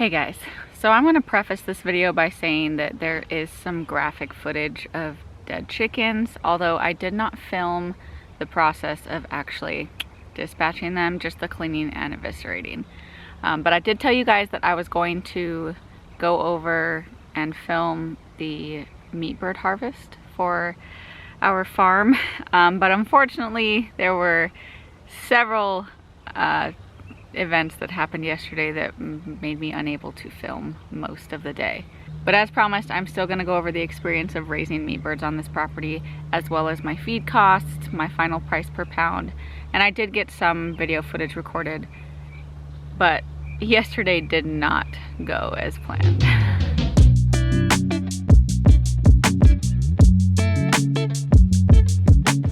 Hey guys, so I'm going to preface this video by saying that there is some graphic footage of dead chickens, although I did not film the process of actually dispatching them, just the cleaning and eviscerating. But I did tell you guys that I was going to go over and film the meat bird harvest for our farm, but unfortunately there were several events that happened yesterday that made me unable to film most of the day. But as promised, I'm still going to go over the experience of raising meat birds on this property, as well as my feed costs, my final price per pound, and I did get some video footage recorded, but yesterday did not go as planned.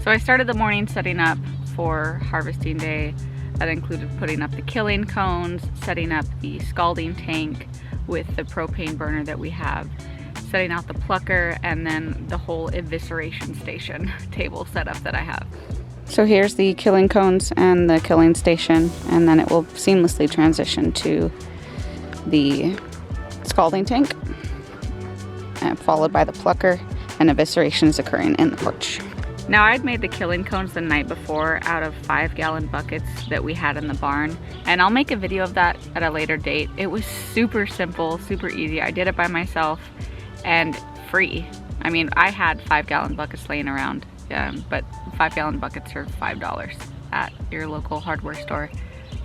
So I started the morning setting up for harvesting day. That included putting up the killing cones, setting up the scalding tank with the propane burner that we have, setting out the plucker, and then the whole evisceration station table setup that I have. So here's the killing cones and the killing station, and then it will seamlessly transition to the scalding tank, and followed by the plucker, and evisceration is occurring in the porch. Now, I'd made the killing cones the night before out of 5-gallon buckets that we had in the barn, and I'll make a video of that at a later date. It was super simple, super easy. I did it by myself and free. I mean, I had 5-gallon buckets laying around, but 5-gallon buckets are $5 at your local hardware store.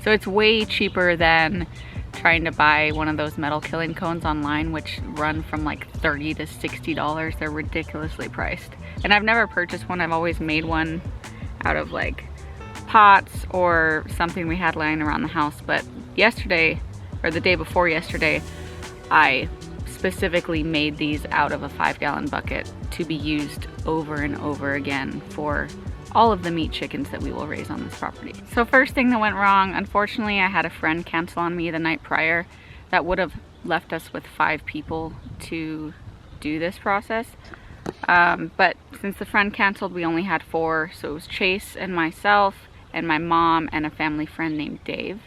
So it's way cheaper than trying to buy one of those metal killing cones online, which run from like $30 to $60. They're ridiculously priced. And I've never purchased one. I've always made one out of like pots or something we had lying around the house. But yesterday, or the day before yesterday, I specifically made these out of a 5-gallon bucket to be used over and over again for all of the meat chickens that we will raise on this property. So first thing that went wrong, unfortunately, I had a friend cancel on me the night prior. That would have left us with 5 people to do this process. But since the friend canceled, we only had 4. So it was Chase and myself and my mom and a family friend named Dave.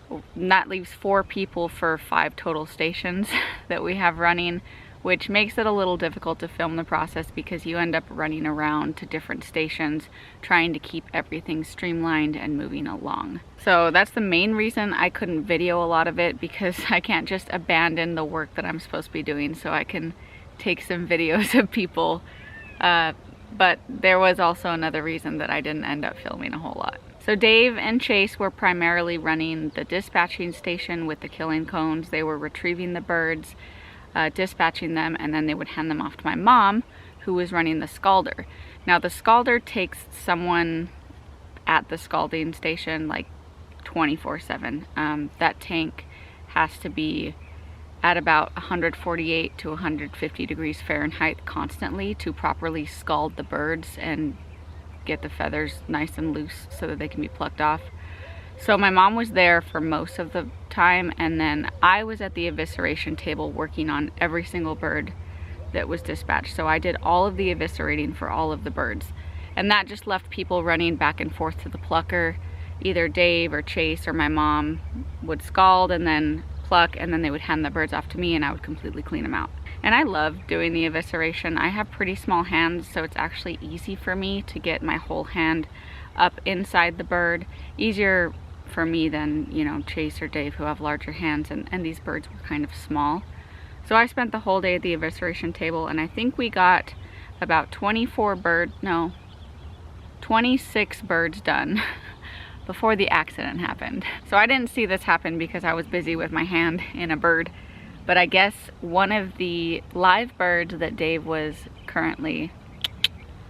And that leaves 4 people for 5 total stations that we have running, which makes it a little difficult to film the process because you end up running around to different stations trying to keep everything streamlined and moving along. So that's the main reason I couldn't video a lot of it, because I can't just abandon the work that I'm supposed to be doing so I can take some videos of people. But there was also another reason that I didn't end up filming a whole lot. So Dave and Chase were primarily running the dispatching station with the killing cones. They were retrieving the birds, dispatching them, and then they would hand them off to my mom, who was running the scalder. Now the scalder takes someone at the scalding station like 24/7. That tank has to be at about 148 to 150 degrees Fahrenheit constantly to properly scald the birds and get the feathers nice and loose so that they can be plucked off. So my mom was there for most of the time, and then I was at the evisceration table working on every single bird that was dispatched. So I did all of the eviscerating for all of the birds. And that just left people running back and forth to the plucker. Either Dave or Chase or my mom would scald and then pluck, and then they would hand the birds off to me and I would completely clean them out. And I love doing the evisceration. I have pretty small hands, so it's actually easy for me to get my whole hand up inside the bird. Easier for me than, you know, Chase or Dave, who have larger hands, and these birds were kind of small. So I spent the whole day at the evisceration table, and I think we got about 26 birds done before the accident happened. So I didn't see this happen because I was busy with my hand in a bird, but I guess one of the live birds that Dave was currently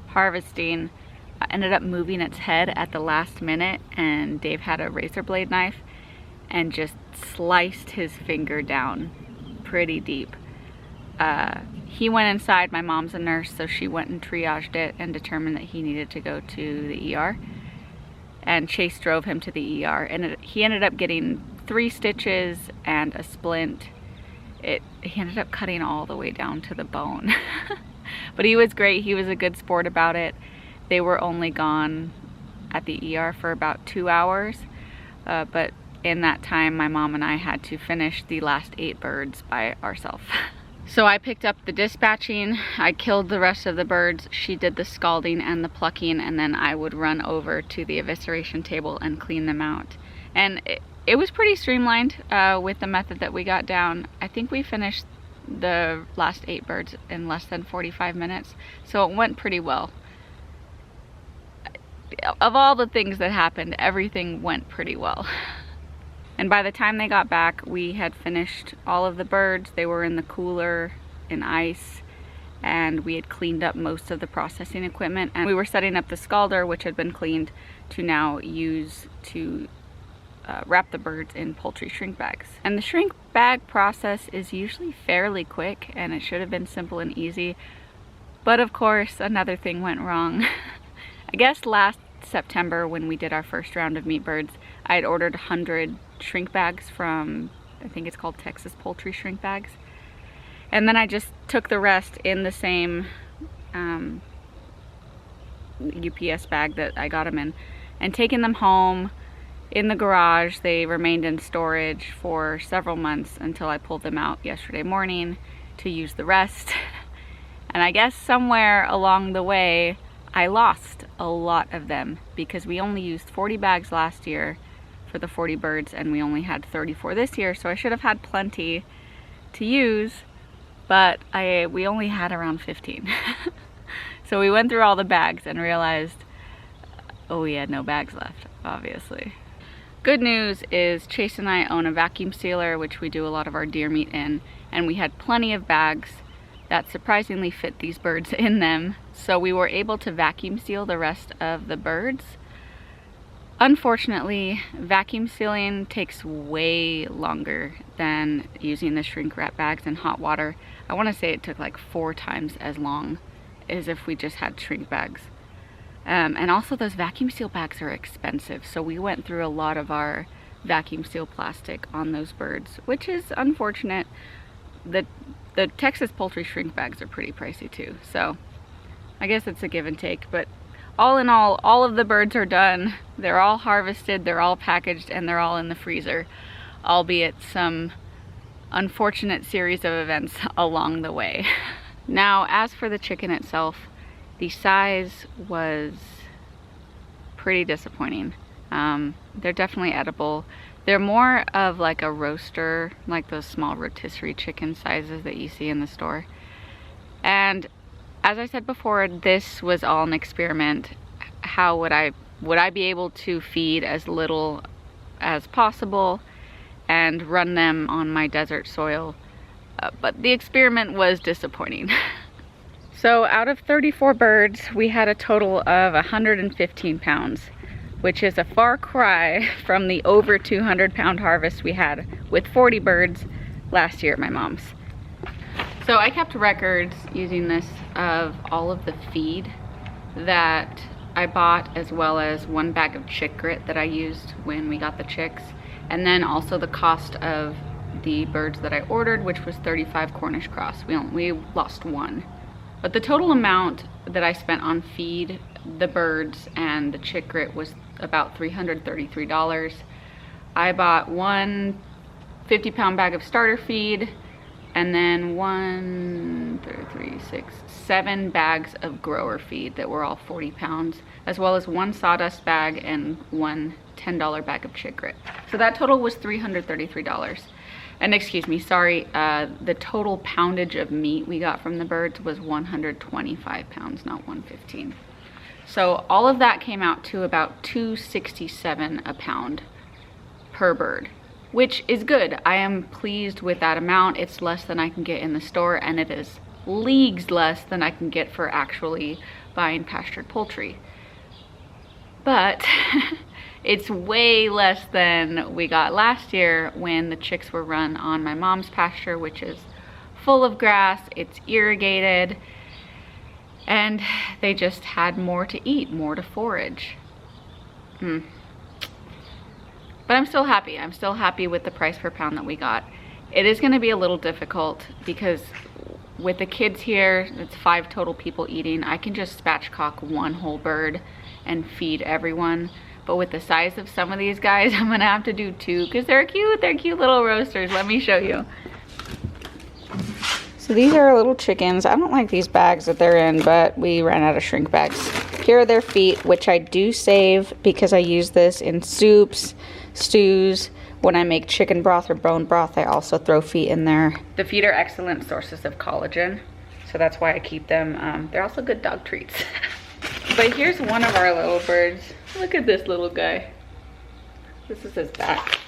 harvesting ended up moving its head at the last minute, and Dave had a razor blade knife and just sliced his finger down pretty deep. He went inside. My mom's a nurse, so she went and triaged it and determined that he needed to go to the ER, and Chase drove him to the ER, and he ended up getting 3 stitches and a splint. He ended up cutting all the way down to the bone. But he was great. He was a good sport about it. They were only gone at the ER for about 2 hours, but in that time, my mom and I had to finish the last 8 birds by ourselves. So I picked up the dispatching, I killed the rest of the birds, she did the scalding and the plucking, and then I would run over to the evisceration table and clean them out. And it was pretty streamlined with the method that we got down. I think we finished the last 8 birds in less than 45 minutes, so it went pretty well. Of all the things that happened, everything went pretty well. And by the time they got back, we had finished all of the birds. They were in the cooler in ice, and we had cleaned up most of the processing equipment, and we were setting up the scalder, which had been cleaned, to now use to wrap the birds in poultry shrink bags. And the shrink bag process is usually fairly quick, and it should have been simple and easy, but of course another thing went wrong. I guess last September, when we did our first round of meat birds, I had ordered 100 shrink bags from, I think it's called Texas Poultry Shrink Bags, and then I just took the rest in the same UPS bag that I got them in, and taken them home in the garage. They remained in storage for several months until I pulled them out yesterday morning to use the rest. And I guess somewhere along the way I lost a lot of them, because we only used 40 bags last year for the 40 birds, and we only had 34 this year, so I should have had plenty to use, but we only had around 15. So we went through all the bags and realized, oh, we had no bags left, obviously. Good news is Chase and I own a vacuum sealer, which we do a lot of our deer meat in, and we had plenty of bags that surprisingly fit these birds in them, so we were able to vacuum seal the rest of the birds. Unfortunately, vacuum sealing takes way longer than using the shrink wrap bags in hot water. I want to say it took like 4 times as long as if we just had shrink bags. And also those vacuum seal bags are expensive, so we went through a lot of our vacuum seal plastic on those birds, which is unfortunate. The Texas poultry shrink bags are pretty pricey too, so I guess it's a give and take. But all in all of the birds are done. They're all harvested, they're all packaged, and they're all in the freezer, albeit some unfortunate series of events along the way. Now, as for the chicken itself, the size was pretty disappointing. They're definitely edible. They're more of like a roaster, like those small rotisserie chicken sizes that you see in the store. And as I said before, this was all an experiment. How would I be able to feed as little as possible and run them on my desert soil? But the experiment was disappointing. So out of 34 birds, we had a total of 115 pounds, which is a far cry from the over 200 pound harvest we had with 40 birds last year at my mom's. So I kept records using this of all of the feed that I bought, as well as 1 bag of chick grit that I used when we got the chicks, and then also the cost of the birds that I ordered, which was 35 Cornish cross. We lost 1. But the total amount that I spent on feed, the birds, and the chick grit was about $333. I bought 1 50-pound bag of starter feed, and then 7 bags of grower feed that were all 40 pounds, as well as 1 sawdust bag and 1 $10 bag of chick grit. So that total was $333. And excuse me, sorry, the total poundage of meat we got from the birds was 125 pounds, not 115. So all of that came out to about $267 a pound per bird, which is good. I am pleased with that amount. It's less than I can get in the store, and it is leagues less than I can get for actually buying pastured poultry. But it's way less than we got last year when the chicks were run on my mom's pasture, which is full of grass, it's irrigated, and they just had more to eat, more to forage. But I'm still happy. I'm still happy with the price per pound that we got. It is gonna be a little difficult because with the kids here, it's 5 total people eating. I can just spatchcock 1 whole bird and feed everyone. but with the size of some of these guys, I'm gonna have to do 2 because they're cute little roasters. Let me show you. So these are our little chickens. I don't like these bags that they're in, but we ran out of shrink bags. Here are their feet, which I do save because I use this in soups, stews. When I make chicken broth or bone broth, I also throw feet in there. The feet are excellent sources of collagen, so that's why I keep them. They're also good dog treats. But here's one of our little birds. Look at this little guy. This is his back.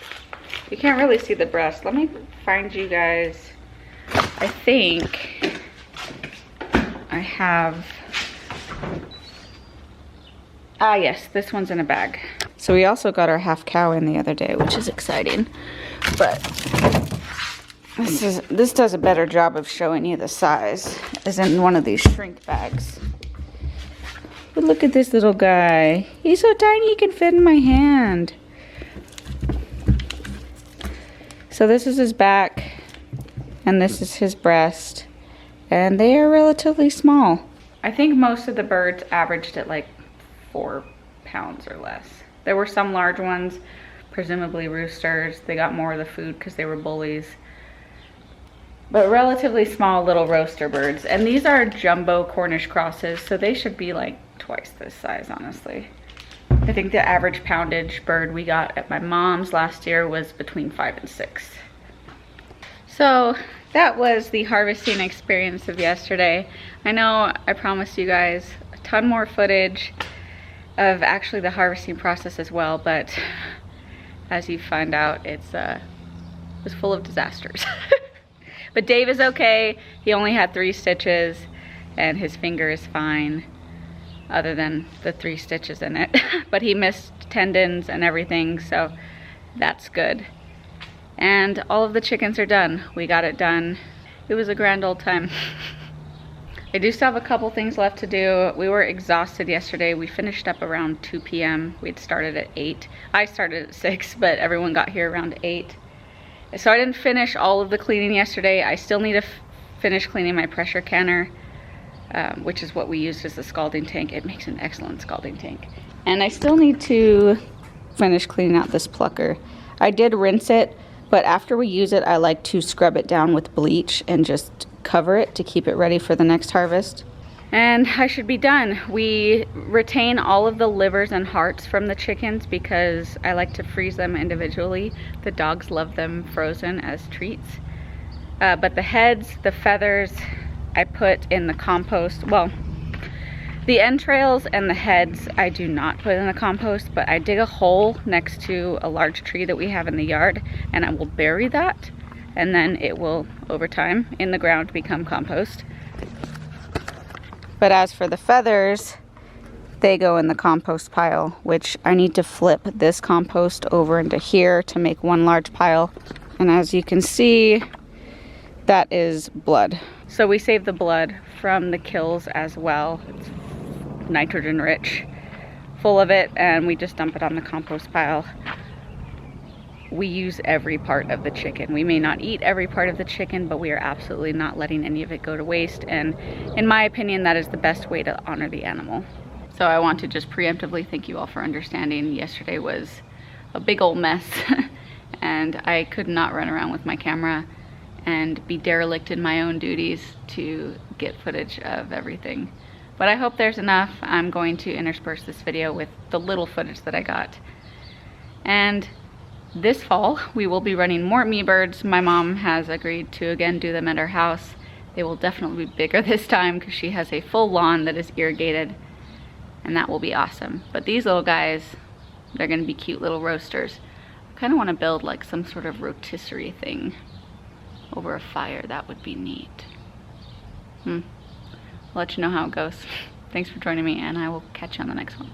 You can't really see the breast. Let me find you guys. I think I have, yes, this one's in a bag. So we also got our half cow in the other day, which is exciting. But this does a better job of showing you the size as in one of these shrink bags. But look at this little guy. He's so tiny he can fit in my hand. So this is his back. And this is his breast, and they are relatively small. I think most of the birds averaged at like 4 pounds or less. There were some large ones, presumably roosters. They got more of the food because they were bullies. But relatively small little roaster birds. And these are jumbo Cornish crosses, so they should be like twice this size, honestly. I think the average poundage bird we got at my mom's last year was between 5 and 6. So that was the harvesting experience of yesterday. I know I promised you guys a ton more footage of actually the harvesting process as well, but as you find out, it was full of disasters. But Dave is okay. He only had 3 stitches and his finger is fine other than the 3 stitches in it. But he missed tendons and everything, so that's good. And all of the chickens are done. We got it done. It was a grand old time. I do still have a couple things left to do. We were exhausted yesterday. We finished up around 2 p.m. We'd started at 8. I started at 6, but everyone got here around 8. So I didn't finish all of the cleaning yesterday. I still need to finish cleaning my pressure canner, which is what we used as the scalding tank. It makes an excellent scalding tank. And I still need to finish cleaning out this plucker. I did rinse it, but after we use it, I like to scrub it down with bleach and just cover it to keep it ready for the next harvest. And I should be done. We retain all of the livers and hearts from the chickens because I like to freeze them individually. The dogs love them frozen as treats. But the heads, the feathers, I put in the compost. Well, the entrails and the heads I do not put in the compost, but I dig a hole next to a large tree that we have in the yard and I will bury that, and then it will, over time, in the ground become compost. But as for the feathers, they go in the compost pile, which I need to flip this compost over into here to make one large pile. And as you can see, that is blood. So we save the blood from the kills as well. It's nitrogen rich, full of it, and we just dump it on the compost pile. We use every part of the chicken. We may not eat every part of the chicken, but we are absolutely not letting any of it go to waste, and in my opinion, that is the best way to honor the animal. So I want to just preemptively thank you all for understanding. Yesterday was a big old mess and I could not run around with my camera and be derelict in my own duties to get footage of everything. But I hope there's enough. I'm going to intersperse this video with the little footage that I got. And this fall, we will be running more me birds. My mom has agreed to again do them at our house. They will definitely be bigger this time because she has a full lawn that is irrigated, and that will be awesome. But these little guys, they're gonna be cute little roasters. I kind of want to build like some sort of rotisserie thing over a fire. That would be neat. I'll let you know how it goes. Thanks for joining me, and I will catch you on the next one.